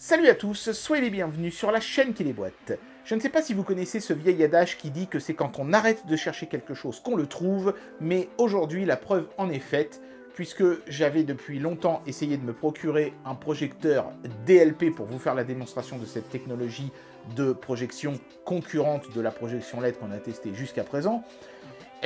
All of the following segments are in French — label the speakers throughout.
Speaker 1: Salut à tous, soyez les bienvenus sur la chaîne qui déboîte. Je ne sais pas si vous connaissez ce vieil adage qui dit que c'est quand on arrête de chercher quelque chose qu'on le trouve, mais aujourd'hui la preuve en est faite, puisque j'avais depuis longtemps essayé de me procurer un projecteur DLP pour vous faire la démonstration de cette technologie de projection concurrente de la projection LED qu'on a testée jusqu'à présent.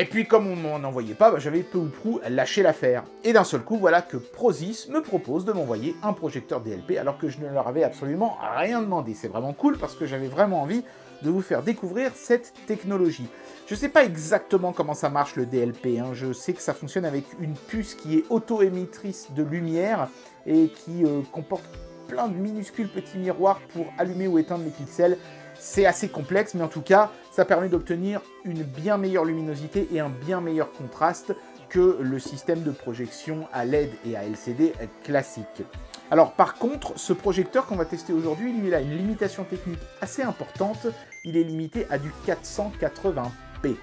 Speaker 1: Et puis comme on m'en envoyait pas, j'avais peu ou prou lâché l'affaire. Et d'un seul coup, voilà que Prozis me propose de m'envoyer un projecteur DLP alors que je ne leur avais absolument rien demandé. C'est vraiment cool parce que j'avais vraiment envie de vous faire découvrir cette technologie. Je ne sais pas exactement comment ça marche le DLP, hein. Je sais que ça fonctionne avec une puce qui est auto-émettrice de lumière et qui comporte plein de minuscules petits miroirs pour allumer ou éteindre les pixels. C'est assez complexe, mais en tout cas, ça permet d'obtenir une bien meilleure luminosité et un bien meilleur contraste que le système de projection à LED et à LCD classique. Alors par contre, ce projecteur qu'on va tester aujourd'hui, lui, il a une limitation technique assez importante. Il est limité à du 480p.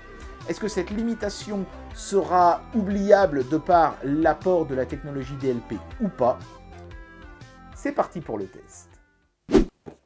Speaker 1: Est-ce que cette limitation sera oubliable de par l'apport de la technologie DLP ou pas? C'est parti pour le test.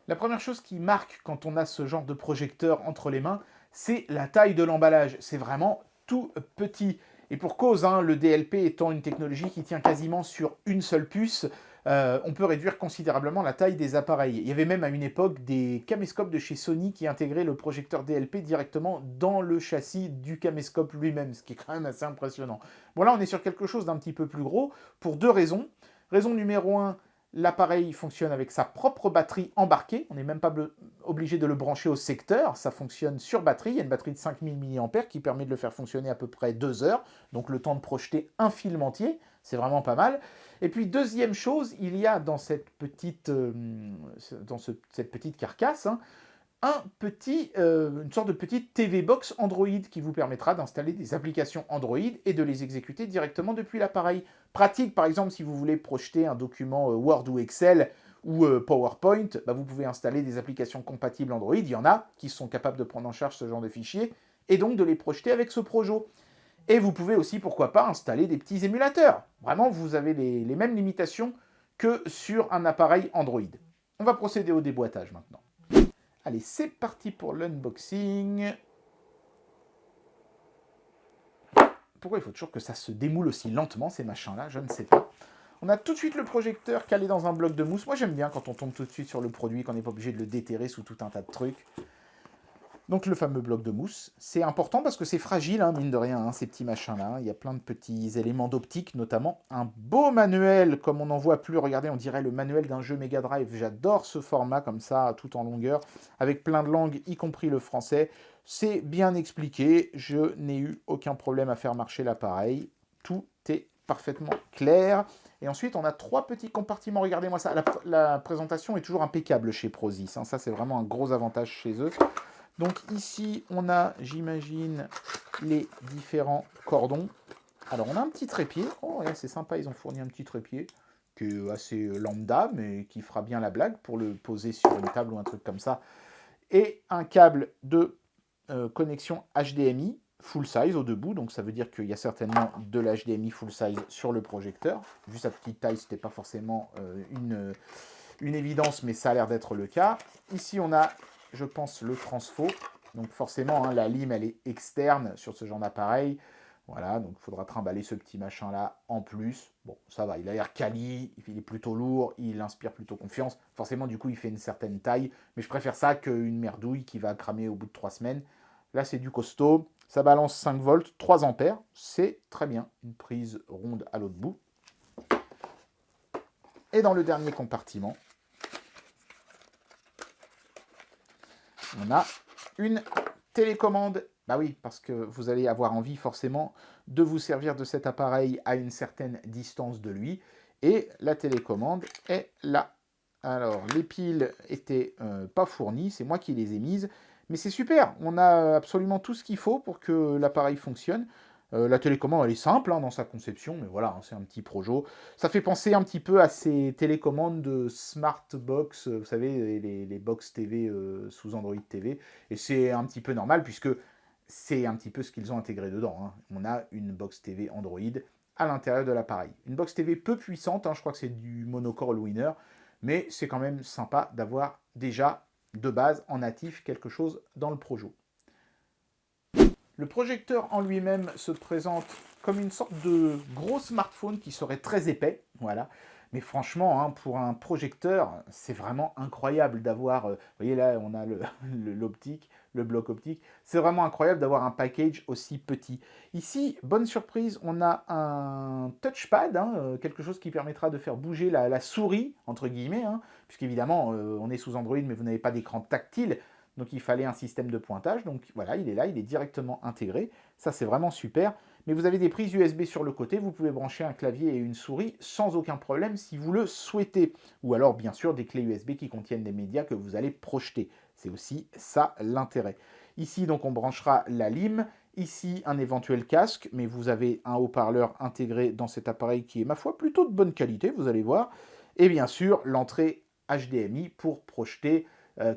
Speaker 1: La première chose qui marque quand on a ce genre de projecteur entre les mains, c'est la taille de l'emballage. C'est vraiment tout petit. Et pour cause, hein, le DLP étant une technologie qui tient quasiment sur une seule puce, on peut réduire considérablement la taille des appareils. Il y avait même à une époque des caméscopes de chez Sony qui intégraient le projecteur DLP directement dans le châssis du caméscope lui-même, ce qui est quand même assez impressionnant. Bon là, on est sur quelque chose d'un petit peu plus gros pour deux raisons. Raison numéro 1, l'appareil fonctionne avec sa propre batterie embarquée. On n'est même pas obligé de le brancher au secteur. Ça fonctionne sur batterie. Il y a une batterie de 5000 mAh qui permet de le faire fonctionner à peu près 2 heures. Donc le temps de projeter un film entier. C'est vraiment pas mal. Et puis deuxième chose, il y a dans cette petite, cette petite carcasse, hein, une sorte de petite TV Box Android qui vous permettra d'installer des applications Android et de les exécuter directement depuis l'appareil. Pratique, par exemple, si vous voulez projeter un document Word ou Excel ou PowerPoint, vous pouvez installer des applications compatibles Android. Il y en a qui sont capables de prendre en charge ce genre de fichiers et donc de les projeter avec ce Projo. Et vous pouvez aussi, pourquoi pas, installer des petits émulateurs. Vraiment, vous avez les mêmes limitations que sur un appareil Android. On va procéder au déboîtage maintenant. Allez, c'est parti pour l'unboxing. Pourquoi il faut toujours que ça se démoule aussi lentement, ces machins-là? Je ne sais pas. On a tout de suite le projecteur calé dans un bloc de mousse. Moi, j'aime bien quand on tombe tout de suite sur le produit, qu'on n'est pas obligé de le déterrer sous tout un tas de trucs. Donc, le fameux bloc de mousse. C'est important parce que c'est fragile, hein, mine de rien, hein, ces petits machins-là. Il y a plein de petits éléments d'optique, notamment un beau manuel, comme on n'en voit plus. Regardez, on dirait le manuel d'un jeu Mega Drive. J'adore ce format, comme ça, tout en longueur, avec plein de langues, y compris le français. C'est bien expliqué. Je n'ai eu aucun problème à faire marcher l'appareil. Tout est parfaitement clair. Et ensuite, on a 3 petits compartiments. Regardez-moi ça. La présentation est toujours impeccable chez Prozis, hein. Ça, c'est vraiment un gros avantage chez eux. Donc ici, on a, j'imagine, les différents cordons. Alors, on a un petit trépied. Oh, ouais, c'est sympa, ils ont fourni un petit trépied qui est assez lambda, mais qui fera bien la blague pour le poser sur une table ou un truc comme ça. Et un câble de connexion HDMI full size au debout. Donc, ça veut dire qu'il y a certainement de l'HDMI full size sur le projecteur. Vu sa petite taille, ce n'était pas forcément une évidence, mais ça a l'air d'être le cas. Ici, on a, je pense, le transfo. Donc forcément, hein, la lime, elle est externe sur ce genre d'appareil. Voilà, donc il faudra trimballer ce petit machin-là en plus. Bon, ça va, il a l'air quali, il est plutôt lourd, il inspire plutôt confiance. Forcément, du coup, il fait une certaine taille. Mais je préfère ça qu'une merdouille qui va cramer au bout de 3 semaines. Là, c'est du costaud. Ça balance 5 volts, 3 ampères. C'est très bien. Une prise ronde à l'autre bout. Et dans le dernier compartiment, on a une télécommande. Bah oui, parce que vous allez avoir envie forcément de vous servir de cet appareil à une certaine distance de lui. Et la télécommande est là. Alors, les piles étaient pas fournies, c'est moi qui les ai mises. Mais c'est super, on a absolument tout ce qu'il faut pour que l'appareil fonctionne. La télécommande, elle est simple hein, dans sa conception, mais voilà, hein, c'est un petit projo. Ça fait penser un petit peu à ces télécommandes de Smart Box, vous savez, les box TV sous Android TV. Et c'est un petit peu normal, puisque c'est un petit peu ce qu'ils ont intégré dedans, hein. On a une box TV Android à l'intérieur de l'appareil. Une box TV peu puissante, hein, je crois que c'est du monocore all-winner, mais c'est quand même sympa d'avoir déjà de base en natif quelque chose dans le Projo. Le projecteur en lui-même se présente comme une sorte de gros smartphone qui serait très épais, voilà. Mais franchement, hein, pour un projecteur, c'est vraiment incroyable d'avoir... vous voyez là, on a l'optique, le bloc optique. C'est vraiment incroyable d'avoir un package aussi petit. Ici, bonne surprise, on a un touchpad, hein, quelque chose qui permettra de faire bouger la souris, entre guillemets, hein, puisqu'évidemment, on est sous Android, mais vous n'avez pas d'écran tactile. Donc il fallait un système de pointage. Donc voilà, il est là, il est directement intégré. Ça, c'est vraiment super. Mais vous avez des prises USB sur le côté. Vous pouvez brancher un clavier et une souris sans aucun problème si vous le souhaitez. Ou alors, bien sûr, des clés USB qui contiennent des médias que vous allez projeter. C'est aussi ça l'intérêt. Ici, donc, on branchera la lime. Ici, un éventuel casque. Mais vous avez un haut-parleur intégré dans cet appareil qui est, ma foi, plutôt de bonne qualité, vous allez voir. Et bien sûr, l'entrée HDMI pour projeter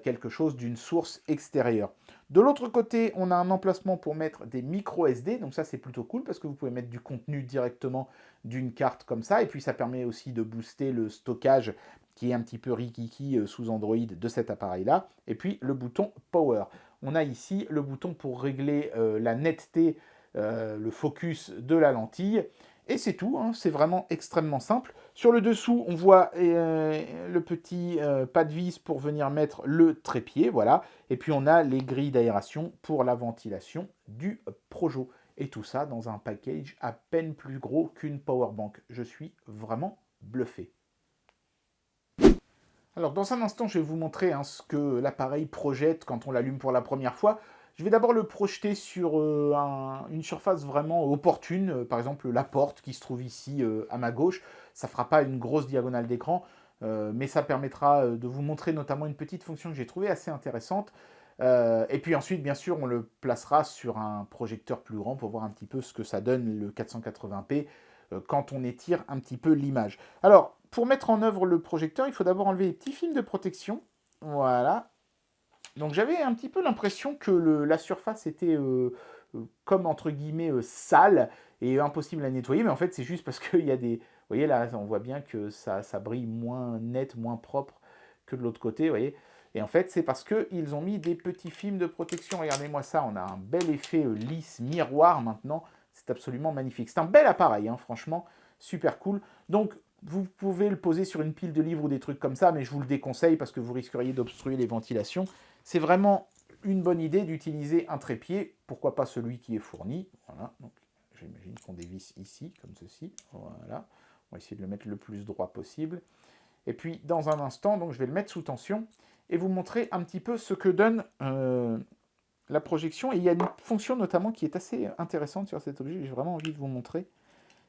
Speaker 1: quelque chose d'une source extérieure. De l'autre côté, on a un emplacement pour mettre des micro SD, donc ça c'est plutôt cool parce que vous pouvez mettre du contenu directement d'une carte comme ça, et puis ça permet aussi de booster le stockage qui est un petit peu rikiki sous Android de cet appareil-là, et puis le bouton Power. On a ici le bouton pour régler la netteté, le focus de la lentille, et c'est tout, hein, c'est vraiment extrêmement simple. Sur le dessous, on voit le petit pas de vis pour venir mettre le trépied, voilà. Et puis on a les grilles d'aération pour la ventilation du Projo. Et tout ça dans un package à peine plus gros qu'une powerbank. Je suis vraiment bluffé. Alors dans un instant, je vais vous montrer hein, ce que l'appareil projette quand on l'allume pour la première fois. Je vais d'abord le projeter sur une surface vraiment opportune, par exemple la porte qui se trouve ici à ma gauche. Ça ne fera pas une grosse diagonale d'écran, mais ça permettra de vous montrer notamment une petite fonction que j'ai trouvée assez intéressante. Et puis ensuite, bien sûr, on le placera sur un projecteur plus grand pour voir un petit peu ce que ça donne le 480p quand on étire un petit peu l'image. Alors, pour mettre en œuvre le projecteur, il faut d'abord enlever les petits films de protection. Voilà. Donc j'avais un petit peu l'impression que la surface était comme entre guillemets sale et impossible à nettoyer, mais en fait c'est juste parce qu'il y a des... Vous voyez là, on voit bien que ça brille moins net, moins propre que de l'autre côté, vous voyez. Et en fait c'est parce qu'ils ont mis des petits films de protection. Regardez-moi ça, on a un bel effet lisse miroir maintenant. C'est absolument magnifique. C'est un bel appareil, hein, franchement, super cool. Donc vous pouvez le poser sur une pile de livres ou des trucs comme ça, mais je vous le déconseille parce que vous risqueriez d'obstruer les ventilations. C'est vraiment une bonne idée d'utiliser un trépied, pourquoi pas celui qui est fourni. Voilà, donc j'imagine qu'on dévisse ici, comme ceci. Voilà, on va essayer de le mettre le plus droit possible. Et puis, dans un instant, donc, je vais le mettre sous tension et vous montrer un petit peu ce que donne la projection. Et il y a une fonction notamment qui est assez intéressante sur cet objet, j'ai vraiment envie de vous montrer.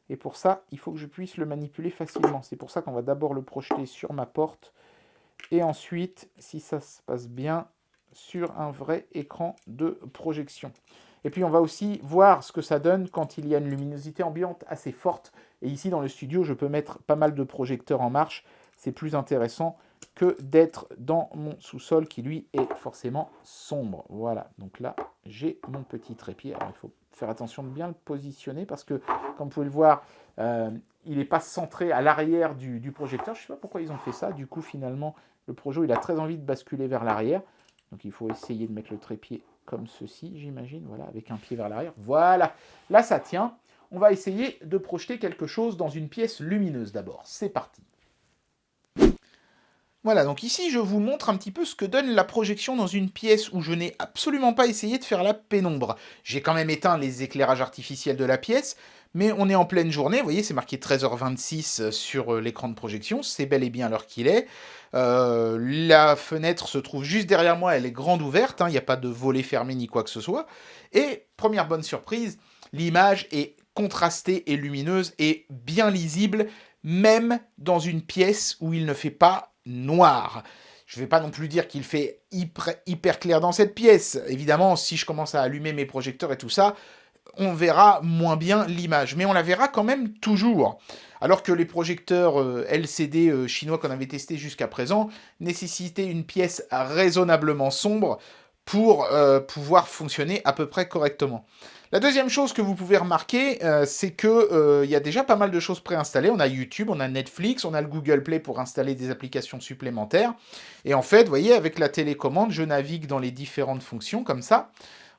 Speaker 1: Et pour ça, il faut que je puisse le manipuler facilement. C'est pour ça qu'on va d'abord le projeter sur ma porte. Et ensuite, si ça se passe bien, sur un vrai écran de projection. Et puis on va aussi voir ce que ça donne quand il y a une luminosité ambiante assez forte. Et ici dans le studio, je peux mettre pas mal de projecteurs en marche. C'est plus intéressant que d'être dans mon sous-sol qui lui est forcément sombre. Voilà, donc là j'ai mon petit trépied. Alors il faut faire attention de bien le positionner parce que comme vous pouvez le voir, il n'est pas centré à l'arrière du projecteur. Je ne sais pas pourquoi ils ont fait ça. Du coup finalement, le Projo il a très envie de basculer vers l'arrière. Donc il faut essayer de mettre le trépied comme ceci, j'imagine, voilà, avec un pied vers l'arrière. Voilà, là ça tient. On va essayer de projeter quelque chose dans une pièce lumineuse d'abord. C'est parti. Voilà, donc ici je vous montre un petit peu ce que donne la projection dans une pièce où je n'ai absolument pas essayé de faire la pénombre. J'ai quand même éteint les éclairages artificiels de la pièce, mais on est en pleine journée, vous voyez, c'est marqué 13h26 sur l'écran de projection, c'est bel et bien l'heure qu'il est. La fenêtre se trouve juste derrière moi, elle est grande ouverte, il n'y a pas de volet fermé ni quoi que ce soit. Et, première bonne surprise, l'image est contrastée et lumineuse et bien lisible, même dans une pièce où il ne fait pas noir. Je ne vais pas non plus dire qu'il fait hyper clair dans cette pièce. Évidemment, si je commence à allumer mes projecteurs et tout ça, on verra moins bien l'image, mais on la verra quand même toujours. Alors que les projecteurs LCD chinois qu'on avait testés jusqu'à présent nécessitaient une pièce raisonnablement sombre pour pouvoir fonctionner à peu près correctement. La deuxième chose que vous pouvez remarquer, c'est que y a déjà pas mal de choses préinstallées. On a YouTube, on a Netflix, on a le Google Play pour installer des applications supplémentaires. Et en fait, vous voyez, avec la télécommande, je navigue dans les différentes fonctions comme ça.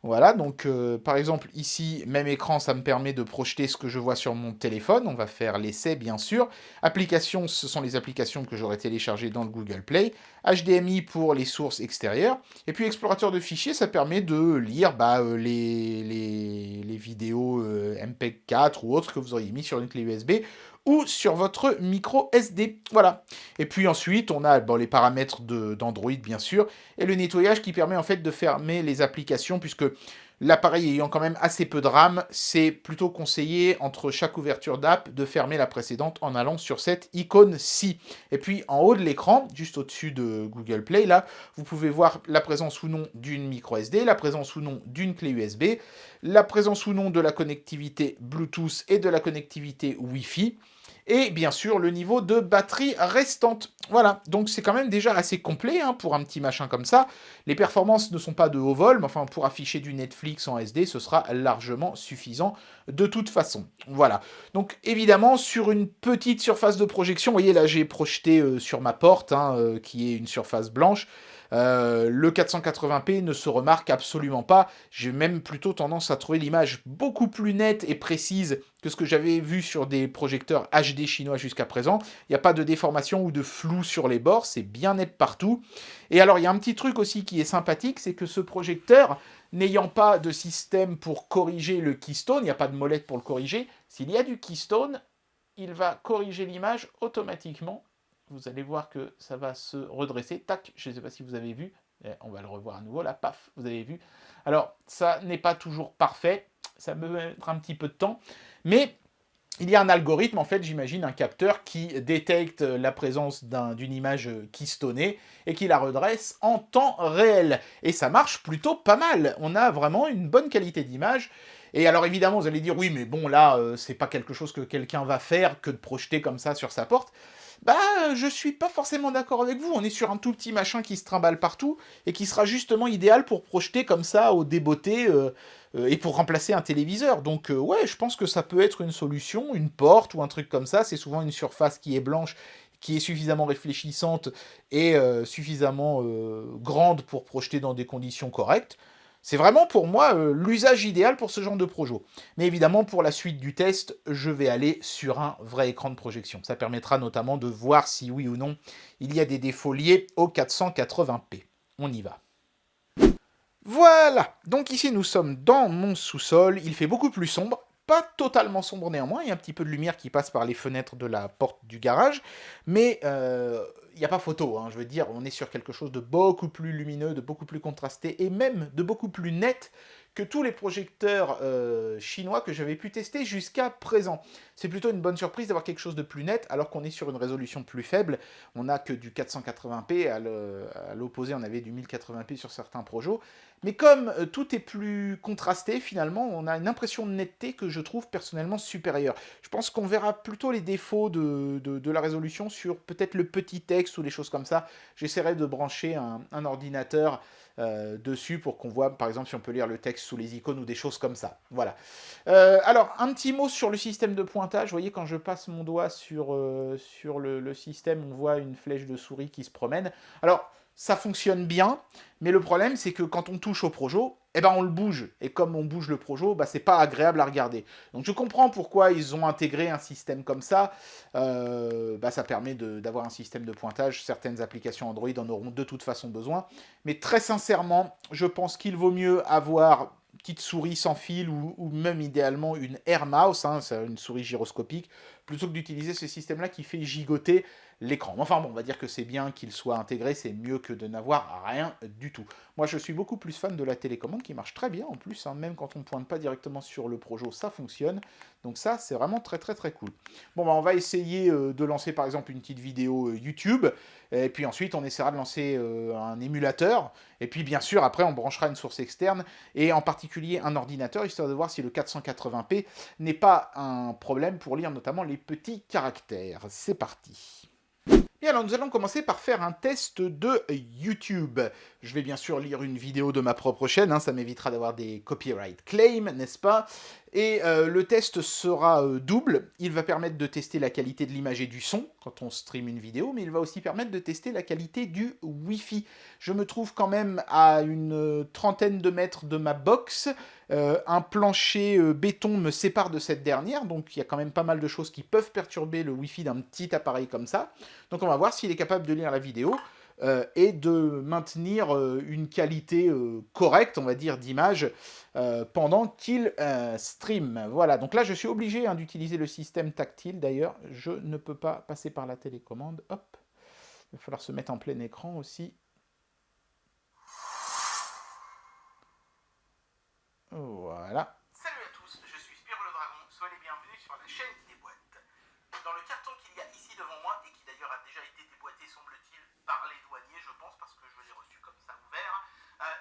Speaker 1: Voilà, donc par exemple ici, même écran, ça me permet de projeter ce que je vois sur mon téléphone. On va faire l'essai, bien sûr. Applications, ce sont les applications que j'aurais téléchargées dans le Google Play. HDMI pour les sources extérieures. Et puis explorateur de fichiers, ça permet de lire les vidéos MP4 ou autres que vous auriez mis sur une clé USB ou sur votre micro SD. Voilà. Et puis ensuite, on a les paramètres d'Android, bien sûr, et le nettoyage qui permet en fait de fermer les applications, puisque l'appareil ayant quand même assez peu de RAM, c'est plutôt conseillé entre chaque ouverture d'app de fermer la précédente en allant sur cette icône-ci. Et puis en haut de l'écran, juste au-dessus de Google Play, là, vous pouvez voir la présence ou non d'une micro SD, la présence ou non d'une clé USB, la présence ou non de la connectivité Bluetooth et de la connectivité Wi-Fi, et bien sûr le niveau de batterie restante. Voilà, donc c'est quand même déjà assez complet pour un petit machin comme ça. Les performances ne sont pas de haut vol, mais enfin pour afficher du Netflix en SD, ce sera largement suffisant de toute façon. Voilà, donc évidemment sur une petite surface de projection, vous voyez là j'ai projeté sur ma porte, qui est une surface blanche. Le 480p ne se remarque absolument pas. J'ai même plutôt tendance à trouver l'image beaucoup plus nette et précise que ce que j'avais vu sur des projecteurs HD chinois jusqu'à présent. Il n'y a pas de déformation ou de flou sur les bords, c'est bien net partout. Et alors il y a un petit truc aussi qui est sympathique, c'est que ce projecteur, n'ayant pas de système pour corriger le keystone, il n'y a pas de molette pour le corriger, s'il y a du keystone, il va corriger l'image automatiquement. Vous allez voir que ça va se redresser. Tac, je ne sais pas si vous avez vu. On va le revoir à nouveau. Là, paf, vous avez vu. Alors, ça n'est pas toujours parfait. Ça peut mettre un petit peu de temps. Mais il y a un algorithme, en fait, j'imagine, un capteur qui détecte la présence d'une image keystonée et qui la redresse en temps réel. Et ça marche plutôt pas mal. On a vraiment une bonne qualité d'image. Et alors évidemment, vous allez dire, oui, mais bon, là, c'est pas quelque chose que quelqu'un va faire que de projeter comme ça sur sa porte. Je suis pas forcément d'accord avec vous. On est sur un tout petit machin qui se trimballe partout et qui sera justement idéal pour projeter comme ça au débeauté et pour remplacer un téléviseur. Donc ouais, je pense que ça peut être une solution, une porte ou un truc comme ça. C'est souvent une surface qui est blanche, qui est suffisamment réfléchissante et suffisamment grande pour projeter dans des conditions correctes. C'est vraiment pour moi l'usage idéal pour ce genre de projet. Mais évidemment, pour la suite du test, je vais aller sur un vrai écran de projection. Ça permettra notamment de voir si oui ou non il y a des défauts liés au 480p. On y va. Voilà, donc ici nous sommes dans mon sous-sol. Il fait beaucoup plus sombre. Pas totalement sombre néanmoins, il y a un petit peu de lumière qui passe par les fenêtres de la porte du garage, mais il n'y a pas photo, je veux dire, on est sur quelque chose de beaucoup plus lumineux, de beaucoup plus contrasté, et même de beaucoup plus net que tous les projecteurs chinois que j'avais pu tester jusqu'à présent. C'est plutôt une bonne surprise d'avoir quelque chose de plus net, alors qu'on est sur une résolution plus faible. On n'a que du 480p, à l'opposé on avait du 1080p sur certains projets. Mais comme tout est plus contrasté, finalement, on a une impression de netteté que je trouve personnellement supérieure. Je pense qu'on verra plutôt les défauts de la résolution sur peut-être le petit texte ou les choses comme ça. J'essaierai de brancher un ordinateur dessus pour qu'on voit, par exemple, si on peut lire le texte sous les icônes ou des choses comme ça. Voilà. Alors, un petit mot sur le système de pointage. Vous voyez, quand je passe mon doigt sur le système, on voit une flèche de souris qui se promène. Alors, ça fonctionne bien, mais le problème, c'est que quand on touche au Projo, on le bouge. Et comme on bouge le Projo, c'est pas agréable à regarder. Donc je comprends pourquoi ils ont intégré un système comme ça. Ça permet d'avoir un système de pointage. Certaines applications Android en auront de toute façon besoin. Mais très sincèrement, je pense qu'il vaut mieux avoir une petite souris sans fil ou même idéalement une Air Mouse, c'est une souris gyroscopique, plutôt que d'utiliser ce système-là qui fait gigoter l'écran. Enfin bon, on va dire que c'est bien qu'il soit intégré, c'est mieux que de n'avoir rien du tout. Moi, je suis beaucoup plus fan de la télécommande qui marche très bien en plus, même quand on ne pointe pas directement sur le Projo, ça fonctionne. Donc ça, c'est vraiment très très très cool. Bon, on va essayer de lancer par exemple une petite vidéo YouTube, et puis ensuite on essaiera de lancer un émulateur, et puis bien sûr après on branchera une source externe, et en particulier un ordinateur, histoire de voir si le 480p n'est pas un problème pour lire notamment les petits caractères. C'est parti. Et alors, nous allons commencer par faire un test de YouTube. Je vais bien sûr lire une vidéo de ma propre chaîne, hein, ça m'évitera d'avoir des copyright claims, n'est-ce pas? Et le test sera double. Il va permettre de tester la qualité de l'image et du son quand on stream une vidéo, mais il va aussi permettre de tester la qualité du Wi-Fi. Je me trouve quand même à une trentaine de mètres de ma box. Un plancher béton me sépare de cette dernière, donc il y a quand même pas mal de choses qui peuvent perturber le Wi-Fi d'un petit appareil comme ça. Donc on va voir s'il est capable de lire la vidéo et de maintenir une qualité correcte, on va dire, d'image pendant qu'il stream. Voilà, donc là je suis obligé hein, d'utiliser le système tactile. D'ailleurs, je ne peux pas passer par la télécommande. Hop, il va falloir se mettre en plein écran aussi. Voilà. Salut à tous, je suis Spyro le Dragon, soyez les bienvenus sur la chaîne qui déboîte. Dans le carton qu'il y a ici devant moi, et qui d'ailleurs a déjà été déboîté, semble-t-il, par les douaniers, je pense, parce que je l'ai reçu comme ça ouvert,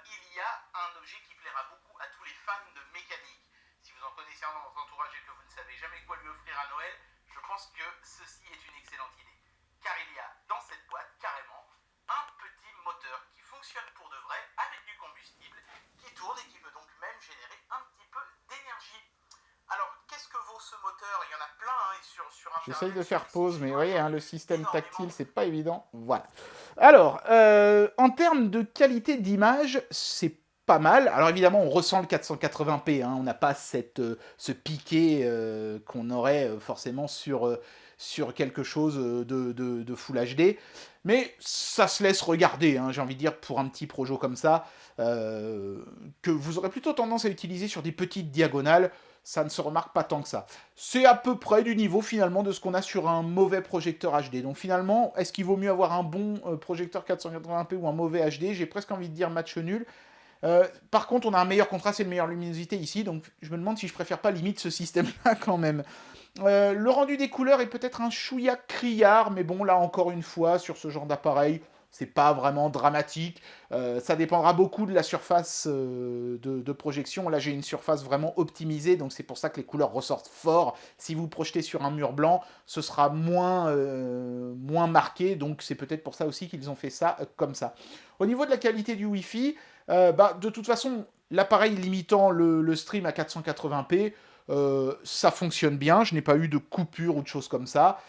Speaker 1: il y a un objet qui plaira beaucoup à tous les fans de mécanique. Si vous en connaissez un dans votre entourage et que vous ne savez jamais quoi lui offrir à Noël, je pense que ceci est une excellente idée. Car il y a dans cette boîte, carrément, un petit moteur qui fonctionne pour de vrai, avec du combustible, qui tourne et qui peut donc même générer un petit peu d'énergie. Alors, qu'est-ce que vaut ce moteur? Il y en a plein hein, sur Internet. J'essaye de faire pause, mais vous voyez, hein, le système tactile, c'est pas évident. Voilà. Alors, en termes de qualité d'image, c'est pas mal. Alors évidemment, on ressent le 480p, hein, on n'a pas ce piqué qu'on aurait forcément sur quelque chose de Full HD. Mais ça se laisse regarder, hein, j'ai envie de dire, pour un petit projo comme ça, que vous aurez plutôt tendance à utiliser sur des petites diagonales, ça ne se remarque pas tant que ça. C'est à peu près du niveau finalement de ce qu'on a sur un mauvais projecteur HD. Donc finalement, est-ce qu'il vaut mieux avoir un bon projecteur 480p ou un mauvais HD? J'ai presque envie de dire match nul. Par contre, on a un meilleur contraste et une meilleure luminosité ici, donc je me demande si je préfère pas limite ce système-là quand même. Le rendu des couleurs est peut-être un chouïa criard, mais bon, là encore une fois, sur ce genre d'appareil, c'est pas vraiment dramatique. Ça dépendra beaucoup de la surface de projection. Là, j'ai une surface vraiment optimisée, donc c'est pour ça que les couleurs ressortent fort. Si vous projetez sur un mur blanc, ce sera moins marqué, donc c'est peut-être pour ça aussi qu'ils ont fait ça comme ça. Au niveau de la qualité du Wi-Fi, de toute façon, l'appareil limitant le stream à 480p, ça fonctionne bien, je n'ai pas eu de coupure ou de choses comme ça.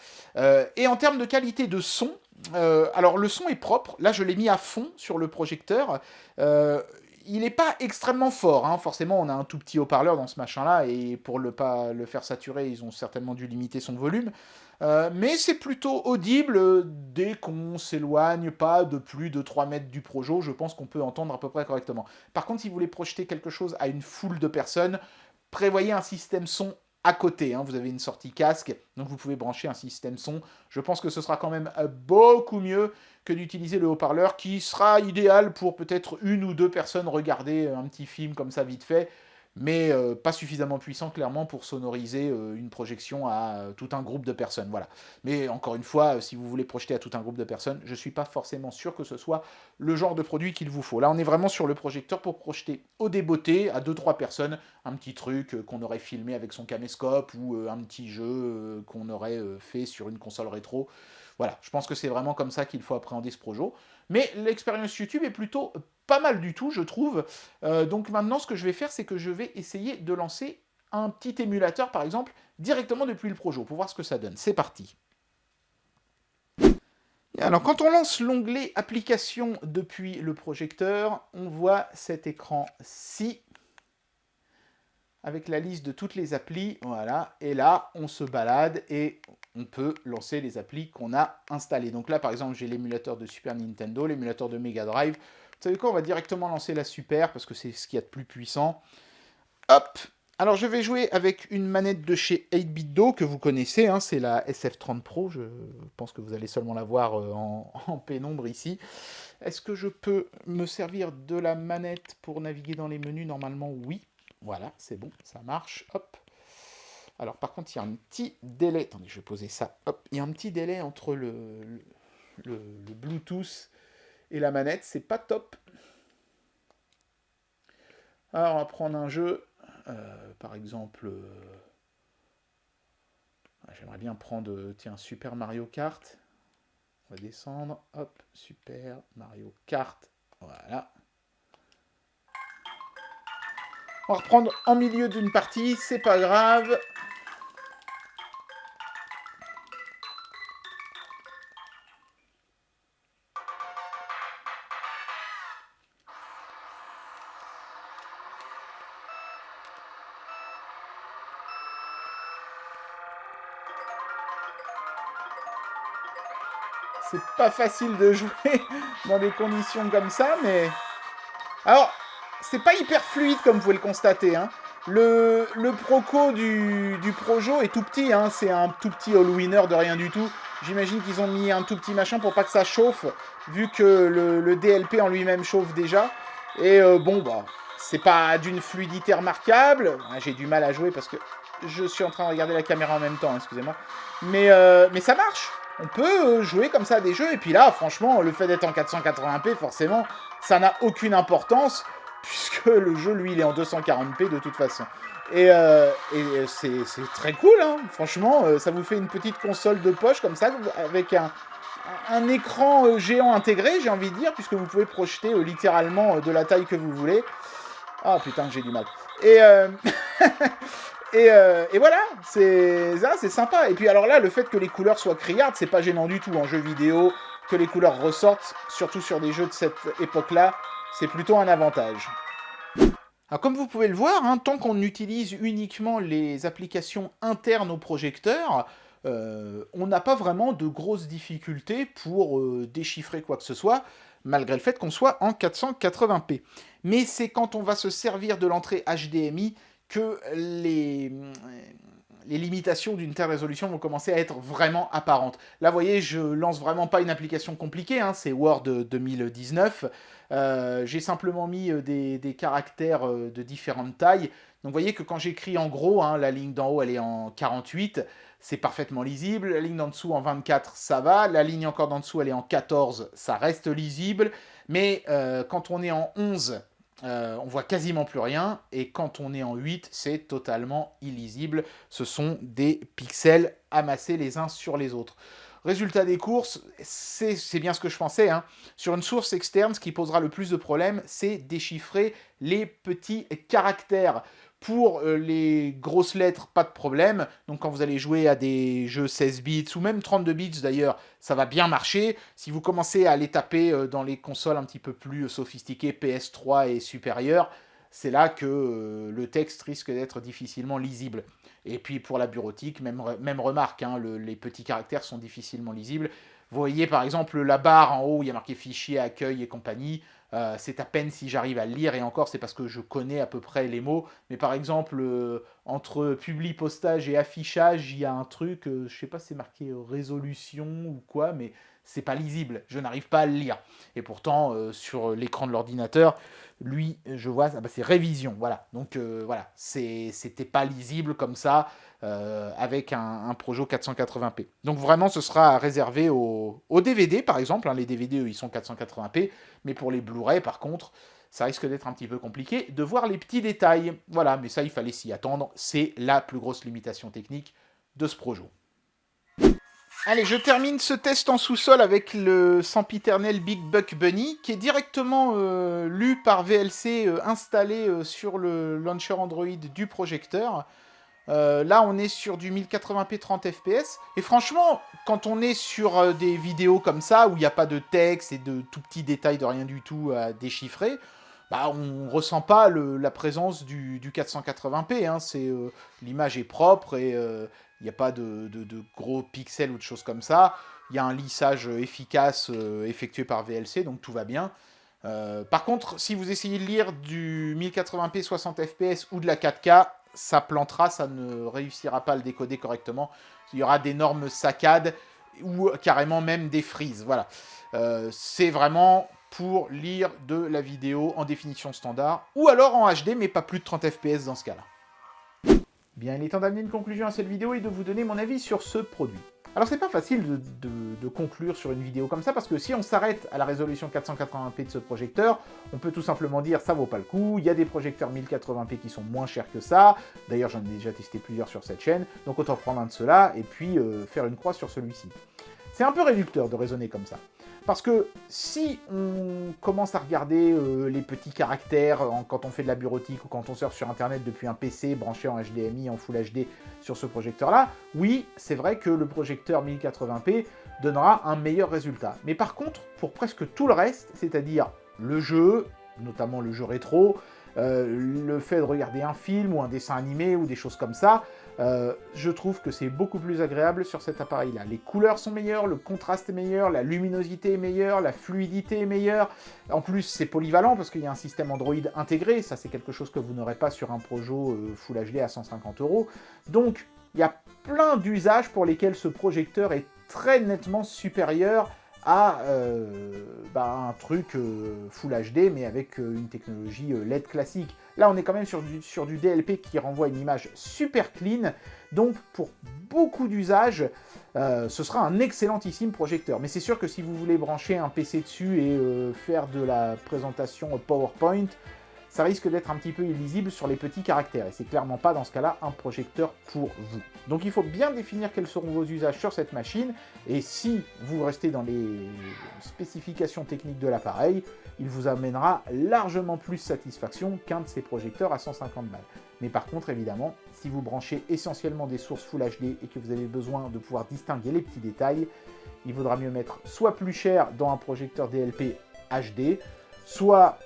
Speaker 1: Et en termes de qualité de son, alors le son est propre, là je l'ai mis à fond sur le projecteur. Il n'est pas extrêmement fort, hein. Forcément on a un tout petit haut-parleur dans ce machin-là, et pour ne pas le faire saturer, ils ont certainement dû limiter son volume. Mais c'est plutôt audible dès qu'on s'éloigne pas de plus de 3 mètres du projo, je pense qu'on peut entendre à peu près correctement. Par contre, si vous voulez projeter quelque chose à une foule de personnes, prévoyez un système son à côté, hein. Vous avez une sortie casque, donc vous pouvez brancher un système son. Je pense que ce sera quand même beaucoup mieux que d'utiliser le haut-parleur, qui sera idéal pour peut-être une ou deux personnes regarder un petit film comme ça vite fait, mais pas suffisamment puissant clairement pour sonoriser une projection à tout un groupe de personnes. Voilà. Mais encore une fois, si vous voulez projeter à tout un groupe de personnes, je ne suis pas forcément sûr que ce soit le genre de produit qu'il vous faut. Là, on est vraiment sur le projecteur pour projeter au débeauté à 2-3 personnes un petit truc qu'on aurait filmé avec son caméscope ou un petit jeu qu'on aurait fait sur une console rétro. Voilà, je pense que c'est vraiment comme ça qu'il faut appréhender ce projet. Mais l'expérience YouTube est plutôt pas mal du tout, je trouve. Donc maintenant, ce que je vais faire, c'est que je vais essayer de lancer un petit émulateur, par exemple, directement depuis le projo, pour voir ce que ça donne. C'est parti. Alors, quand on lance l'onglet application depuis le projecteur, on voit cet écran-ci, avec la liste de toutes les applis, voilà, et là, on se balade et on peut lancer les applis qu'on a installées. Donc là, par exemple, j'ai l'émulateur de Super Nintendo, l'émulateur de Mega Drive. Vous savez quoi, on va directement lancer la Super, parce que c'est ce qu'il y a de plus puissant. Hop. Alors, je vais jouer avec une manette de chez 8BitDo, que vous connaissez, hein, c'est la SF30 Pro, je pense que vous allez seulement la voir en pénombre ici. Est-ce que je peux me servir de la manette pour naviguer dans les menus? Normalement, oui. Voilà, c'est bon, ça marche. Hop. Alors, par contre, il y a un petit délai. Attendez, je vais poser ça. Hop. Il y a un petit délai entre le Bluetooth et la manette. C'est pas top. Alors, on va prendre un jeu. Par exemple, j'aimerais bien prendre, tiens, Super Mario Kart. va descendre. Hop, super. Mario Kart. Voilà. On va reprendre en milieu d'une partie, c'est pas grave. C'est pas facile de jouer dans des conditions comme ça, mais... Alors, c'est pas hyper fluide, comme vous pouvez le constater, hein. Le proco du Projo est tout petit, hein. C'est un tout petit all-winner de rien du tout. J'imagine qu'ils ont mis un tout petit machin pour pas que ça chauffe, vu que le DLP en lui-même chauffe déjà. Et bon, bah, c'est pas d'une fluidité remarquable. J'ai du mal à jouer parce que je suis en train de regarder la caméra en même temps, hein, excusez-moi. Mais ça marche. On peut jouer comme ça à des jeux, et puis là, franchement, le fait d'être en 480p, forcément, ça n'a aucune importance, puisque le jeu, lui, il est en 240p de toute façon. Et c'est très cool, hein. Franchement, ça vous fait une petite console de poche, comme ça, avec un écran géant intégré, j'ai envie de dire, puisque vous pouvez projeter littéralement de la taille que vous voulez. Ah, putain, j'ai du mal. Et voilà, c'est sympa. Et puis alors là, le fait que les couleurs soient criardes, c'est pas gênant du tout en jeu vidéo. Que les couleurs ressortent, surtout sur des jeux de cette époque-là, c'est plutôt un avantage. Alors comme vous pouvez le voir, hein, tant qu'on utilise uniquement les applications internes au projecteur, on n'a pas vraiment de grosses difficultés pour déchiffrer quoi que ce soit, malgré le fait qu'on soit en 480p. Mais c'est quand on va se servir de l'entrée HDMI que les limitations d'une telle résolution vont commencer à être vraiment apparentes. Là, vous voyez, je lance vraiment pas une application compliquée, hein, c'est Word 2019. J'ai simplement mis des caractères de différentes tailles. Donc vous voyez que quand j'écris en gros, hein, la ligne d'en haut, elle est en 48, c'est parfaitement lisible. La ligne d'en dessous, en 24, ça va. La ligne encore d'en dessous, elle est en 14, ça reste lisible. Mais quand on est en 11... on voit quasiment plus rien, et quand on est en 8, c'est totalement illisible. Ce sont des pixels amassés les uns sur les autres. Résultat des courses, c'est bien ce que je pensais, hein. Sur une source externe, ce qui posera le plus de problèmes, c'est déchiffrer les petits caractères. Pour les grosses lettres, pas de problème. Donc quand vous allez jouer à des jeux 16 bits, ou même 32 bits d'ailleurs, ça va bien marcher. Si vous commencez à les taper dans les consoles un petit peu plus sophistiquées, PS3 et supérieures, c'est là que le texte risque d'être difficilement lisible. Et puis pour la bureautique, même remarque, hein, les petits caractères sont difficilement lisibles. Vous voyez par exemple la barre en haut où il y a marqué fichier, accueil et compagnie. C'est à peine si j'arrive à le lire, et encore c'est parce que je connais à peu près les mots. Mais par exemple, entre publi, postage et affichage, il y a un truc, je sais pas si c'est marqué résolution ou quoi, mais c'est pas lisible, je n'arrive pas à le lire. Et pourtant, sur l'écran de l'ordinateur, lui, je vois, ah bah c'est révision, voilà. Donc voilà, c'était pas lisible comme ça, avec un Projo 480p. Donc vraiment, ce sera réservé aux DVD, par exemple, hein. Les DVD, eux, ils sont 480p, mais pour les Blu-ray, par contre, ça risque d'être un petit peu compliqué de voir les petits détails. Voilà, mais ça, il fallait s'y attendre. C'est la plus grosse limitation technique de ce Projo. Allez, je termine ce test en sous-sol avec le sempiternel Big Buck Bunny, qui est directement lu par VLC, installé sur le launcher Android du projecteur. Là, on est sur du 1080p 30 fps. Et franchement, quand on est sur des vidéos comme ça, où il n'y a pas de texte et de tout petits détails de rien du tout à déchiffrer, bah, on ne ressent pas la présence du 480p. Hein. L'image est propre, et il n'y a pas de gros pixels ou de choses comme ça. Il y a un lissage efficace effectué par VLC, donc tout va bien. Par contre, si vous essayez de lire du 1080p 60 fps ou de la 4K, ça plantera, ça ne réussira pas à le décoder correctement. Il y aura d'énormes saccades ou carrément même des frises. Voilà. C'est vraiment pour lire de la vidéo en définition standard, ou alors en HD, mais pas plus de 30 fps dans ce cas-là. Bien, il est temps d'amener une conclusion à cette vidéo et de vous donner mon avis sur ce produit. Alors c'est pas facile de conclure sur une vidéo comme ça, parce que si on s'arrête à la résolution 480p de ce projecteur, on peut tout simplement dire ça vaut pas le coup, il y a des projecteurs 1080p qui sont moins chers que ça, d'ailleurs j'en ai déjà testé plusieurs sur cette chaîne, donc autant prendre un de ceux-là et puis faire une croix sur celui-ci. C'est un peu réducteur de raisonner comme ça. Parce que si on commence à regarder les petits caractères quand on fait de la bureautique ou quand on surfe sur Internet depuis un PC branché en HDMI, en Full HD sur ce projecteur-là, oui, c'est vrai que le projecteur 1080p donnera un meilleur résultat. Mais par contre, pour presque tout le reste, c'est-à-dire le jeu, notamment le jeu rétro, le fait de regarder un film ou un dessin animé ou des choses comme ça, je trouve que c'est beaucoup plus agréable sur cet appareil-là. Les couleurs sont meilleures, le contraste est meilleur, la luminosité est meilleure, la fluidité est meilleure. En plus, c'est polyvalent parce qu'il y a un système Android intégré. Ça, c'est quelque chose que vous n'aurez pas sur un Projo Full HD à 150 €. Donc, il y a plein d'usages pour lesquels ce projecteur est très nettement supérieur à un truc Full HD, mais avec une technologie LED classique. Là, on est quand même sur du DLP qui renvoie une image super clean, donc pour beaucoup d'usages, ce sera un excellentissime projecteur. Mais c'est sûr que si vous voulez brancher un PC dessus et faire de la présentation PowerPoint, ça risque d'être un petit peu illisible sur les petits caractères, et c'est clairement pas dans ce cas-là un projecteur pour vous. Donc il faut bien définir quels seront vos usages sur cette machine, et si vous restez dans les spécifications techniques de l'appareil, il vous amènera largement plus satisfaction qu'un de ces projecteurs à 150 balles. Mais par contre, évidemment, si vous branchez essentiellement des sources Full HD et que vous avez besoin de pouvoir distinguer les petits détails, il vaudra mieux mettre soit plus cher dans un projecteur DLP HD, soit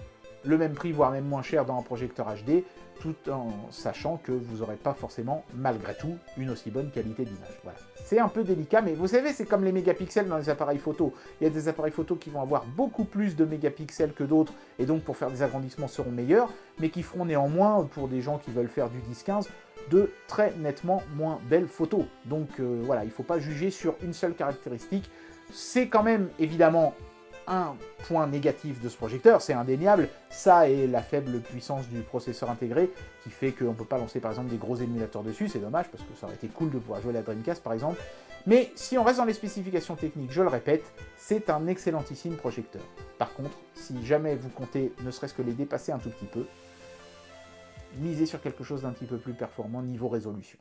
Speaker 1: le même prix, voire même moins cher dans un projecteur HD, tout en sachant que vous n'aurez pas forcément, malgré tout, une aussi bonne qualité d'image. Voilà. C'est un peu délicat, mais vous savez, c'est comme les mégapixels dans les appareils photo. Il y a des appareils photo qui vont avoir beaucoup plus de mégapixels que d'autres, et donc pour faire des agrandissements seront meilleurs, mais qui feront néanmoins, pour des gens qui veulent faire du 10-15, de très nettement moins belles photos. Donc voilà, il ne faut pas juger sur une seule caractéristique. C'est quand même, évidemment, un point négatif de ce projecteur, c'est indéniable, ça et la faible puissance du processeur intégré qui fait qu'on ne peut pas lancer par exemple des gros émulateurs dessus, c'est dommage parce que ça aurait été cool de pouvoir jouer à la Dreamcast par exemple. Mais si on reste dans les spécifications techniques, je le répète, c'est un excellentissime projecteur. Par contre, si jamais vous comptez ne serait-ce que les dépasser un tout petit peu, misez sur quelque chose d'un petit peu plus performant niveau résolution.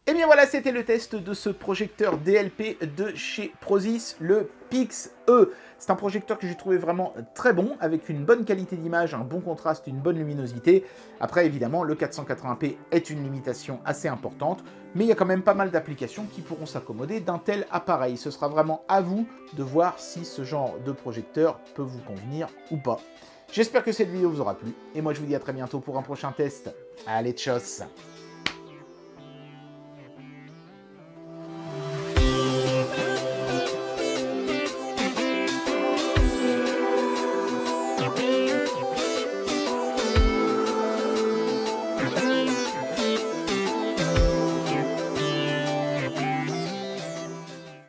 Speaker 1: Et bien voilà, c'était le test de ce projecteur DLP de chez Prozis, le Pix-E. C'est un projecteur que j'ai trouvé vraiment très bon, avec une bonne qualité d'image, un bon contraste, une bonne luminosité. Après, évidemment, le 480p est une limitation assez importante, mais il y a quand même pas mal d'applications qui pourront s'accommoder d'un tel appareil. Ce sera vraiment à vous de voir si ce genre de projecteur peut vous convenir ou pas. J'espère que cette vidéo vous aura plu, et moi je vous dis à très bientôt pour un prochain test. Allez, tchuss!